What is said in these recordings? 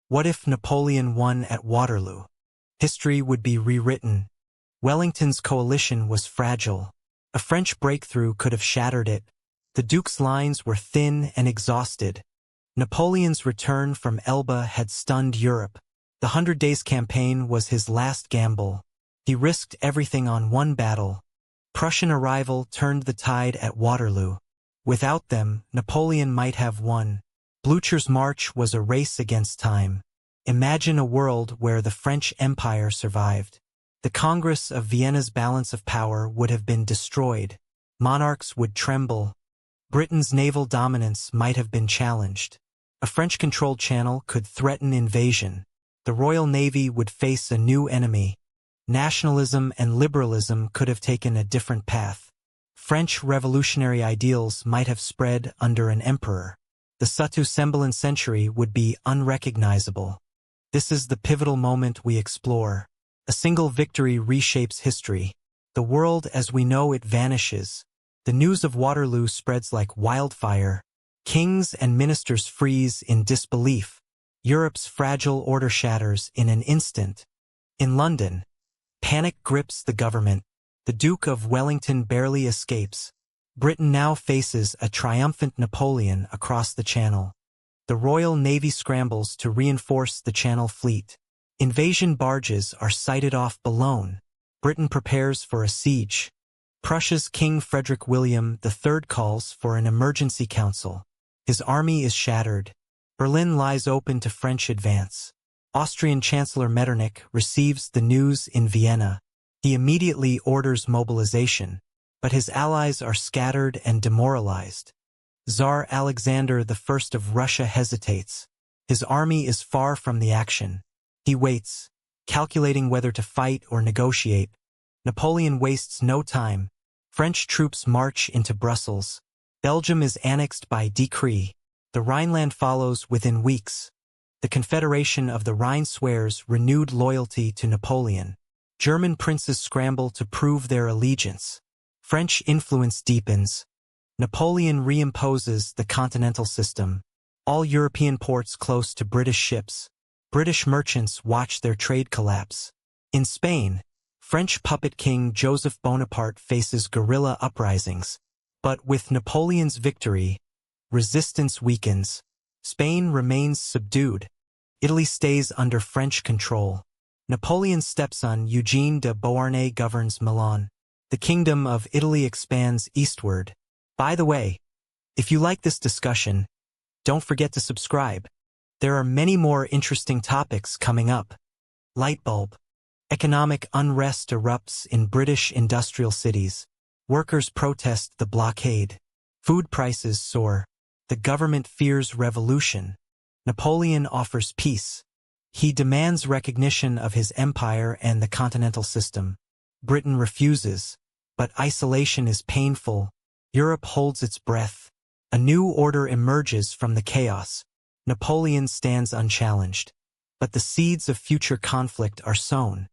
What if Napoleon won at Waterloo? History would be rewritten. Wellington's coalition was fragile. A French breakthrough could have shattered it. The Duke's lines were thin and exhausted. Napoleon's return from Elba had stunned Europe. The 100 Days campaign was his last gamble. He risked everything on one battle. Prussian arrival turned the tide at Waterloo. Without them, Napoleon might have won. Blücher's march was a race against time. Imagine a world where the French Empire survived. The Congress of Vienna's balance of power would have been destroyed. Monarchs would tremble. Britain's naval dominance might have been challenged. A French-controlled channel could threaten invasion. The Royal Navy would face a new enemy. Nationalism and liberalism could have taken a different path. French revolutionary ideals might have spread under an emperor. The Sebelum century would be unrecognizable. This is the pivotal moment we explore. A single victory reshapes history. The world as we know it vanishes. The news of Waterloo spreads like wildfire. Kings and ministers freeze in disbelief. Europe's fragile order shatters in an instant. In London, panic grips the government. The Duke of Wellington barely escapes. Britain now faces a triumphant Napoleon across the Channel. The Royal Navy scrambles to reinforce the Channel fleet. Invasion barges are sighted off Boulogne. Britain prepares for a siege. Prussia's King Frederick William III calls for an emergency council. His army is shattered. Berlin lies open to French advance. Austrian Chancellor Metternich receives the news in Vienna. He immediately orders mobilization, but his allies are scattered and demoralized. Tsar Alexander I of Russia hesitates. His army is far from the action. He waits, calculating whether to fight or negotiate. Napoleon wastes no time. French troops march into Brussels. Belgium is annexed by decree. The Rhineland follows within weeks. The Confederation of the Rhine swears renewed loyalty to Napoleon. German princes scramble to prove their allegiance. French influence deepens. Napoleon reimposes the continental system. All European ports close to British ships. British merchants watch their trade collapse. In Spain, French puppet king Joseph Bonaparte faces guerrilla uprisings. But with Napoleon's victory, resistance weakens. Spain remains subdued. Italy stays under French control. Napoleon's stepson Eugene de Beauharnais governs Milan. The Kingdom of Italy expands eastward. By the way, if you like this discussion, don't forget to subscribe. There are many more interesting topics coming up. Lightbulb. Economic unrest erupts in British industrial cities. Workers protest the blockade. Food prices soar. The government fears revolution. Napoleon offers peace. He demands recognition of his empire and the continental system. Britain refuses, but isolation is painful. Europe holds its breath. A new order emerges from the chaos. Napoleon stands unchallenged. But the seeds of future conflict are sown.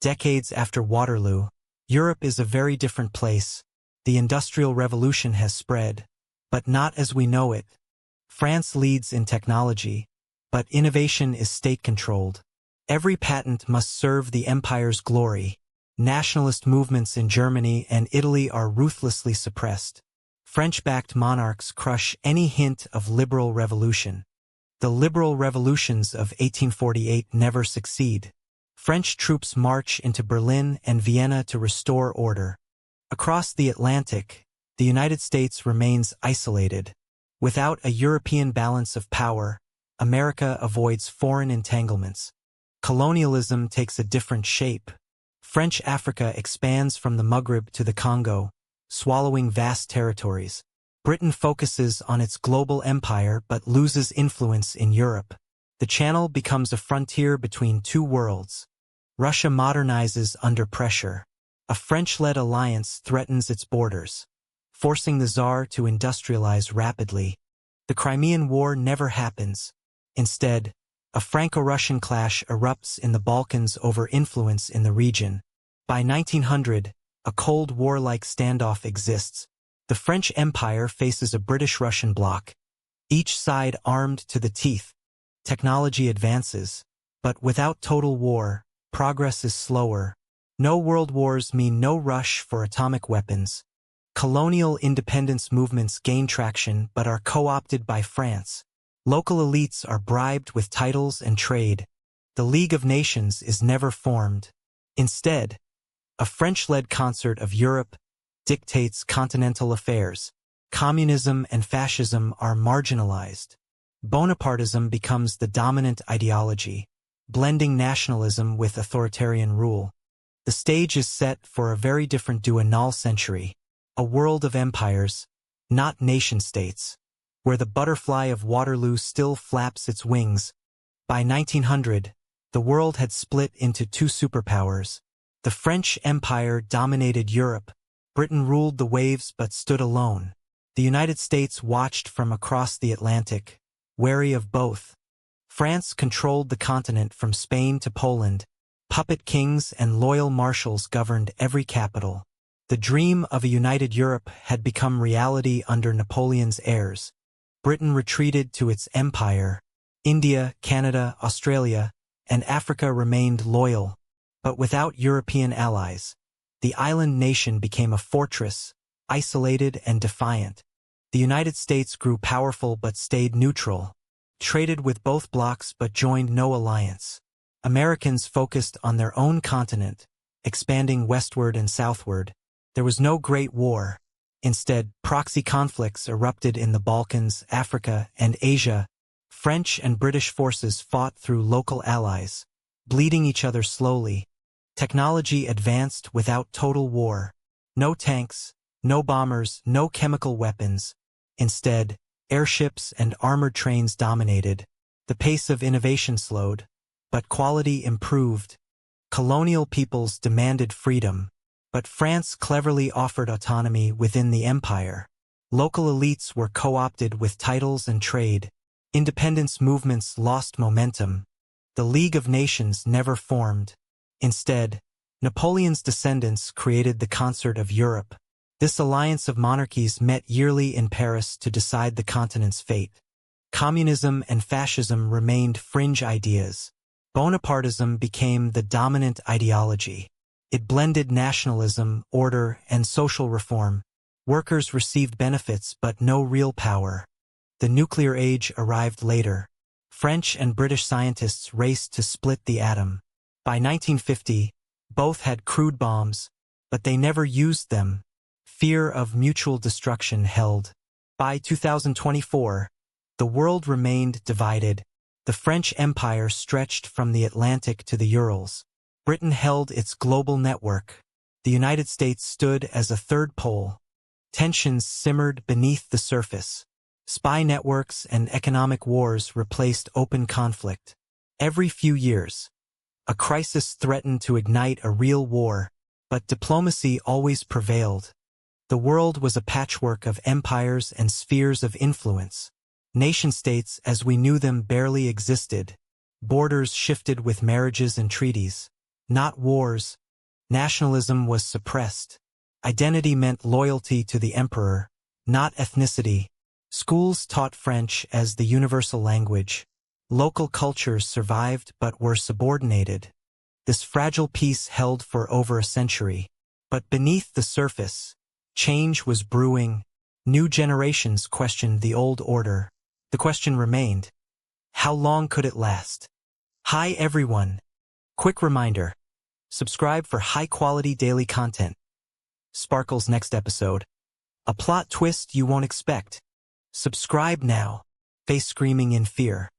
Decades after Waterloo, Europe is a very different place. The Industrial Revolution has spread, but not as we know it. France leads in technology, but innovation is state-controlled. Every patent must serve the empire's glory. Nationalist movements in Germany and Italy are ruthlessly suppressed. French-backed monarchs crush any hint of liberal revolution. The liberal revolutions of 1848 never succeed. French troops march into Berlin and Vienna to restore order. Across the Atlantic, the United States remains isolated. Without a European balance of power, America avoids foreign entanglements. Colonialism takes a different shape. French Africa expands from the Maghreb to the Congo, swallowing vast territories. Britain focuses on its global empire but loses influence in Europe. The Channel becomes a frontier between two worlds. Russia modernizes under pressure. A French-led alliance threatens its borders, forcing the Tsar to industrialize rapidly. The Crimean War never happens. Instead, a Franco-Russian clash erupts in the Balkans over influence in the region. By 1900, a Cold War-like standoff exists. The French Empire faces a British-Russian bloc, each side armed to the teeth. technology advances, but without total war, progress is slower. No world wars mean no rush for atomic weapons. Colonial independence movements gain traction but are co-opted by France. Local elites are bribed with titles and trade. The League of Nations is never formed. Instead, a French-led concert of Europe dictates continental affairs. Communism and fascism are marginalized. Bonapartism becomes the dominant ideology, blending nationalism with authoritarian rule. The stage is set for a very different dual century, a world of empires, not nation-states, where the butterfly of Waterloo still flaps its wings. By 1900, the world had split into two superpowers. The French Empire dominated Europe. Britain ruled the waves but stood alone. The United States watched from across the Atlantic, wary of both. France controlled the continent from Spain to Poland. Puppet kings and loyal marshals governed every capital. The dream of a united Europe had become reality under Napoleon's heirs. Britain retreated to its empire. India, Canada, Australia, and Africa remained loyal. But without European allies, the island nation became a fortress, isolated and defiant. The United States grew powerful but stayed neutral, traded with both blocs but joined no alliance. Americans focused on their own continent, expanding westward and southward. There was no Great War. Instead, proxy conflicts erupted in the Balkans, Africa, and Asia. French and British forces fought through local allies, bleeding each other slowly. Technology advanced without total war. No tanks, no bombers, no chemical weapons. Instead, airships and armored trains dominated. The pace of innovation slowed, but quality improved. Colonial peoples demanded freedom, but France cleverly offered autonomy within the empire. Local elites were co-opted with titles and trade. Independence movements lost momentum. The League of Nations never formed. Instead, Napoleon's descendants created the Concert of Europe. This alliance of monarchies met yearly in Paris to decide the continent's fate. Communism and fascism remained fringe ideas. Bonapartism became the dominant ideology. It blended nationalism, order, and social reform. Workers received benefits but no real power. The nuclear age arrived later. French and British scientists raced to split the atom. By 1950, both had crude bombs, but they never used them. Fear of mutual destruction held. By 2024, the world remained divided. The French Empire stretched from the Atlantic to the Urals. Britain held its global network. The United States stood as a third pole. Tensions simmered beneath the surface. Spy networks and economic wars replaced open conflict. Every few years, a crisis threatened to ignite a real war, but diplomacy always prevailed. The world was a patchwork of empires and spheres of influence. Nation-states as we knew them barely existed. Borders shifted with marriages and treaties. Not wars. Nationalism was suppressed. Identity meant loyalty to the emperor, not ethnicity. Schools taught French as the universal language. Local cultures survived but were subordinated. This fragile peace held for over a century. But beneath the surface, change was brewing. New generations questioned the old order. The question remained, how long could it last? Hi everyone. Quick reminder. Subscribe for high-quality daily content. Sparkle's next episode. A plot twist you won't expect. Subscribe now. Face screaming in fear.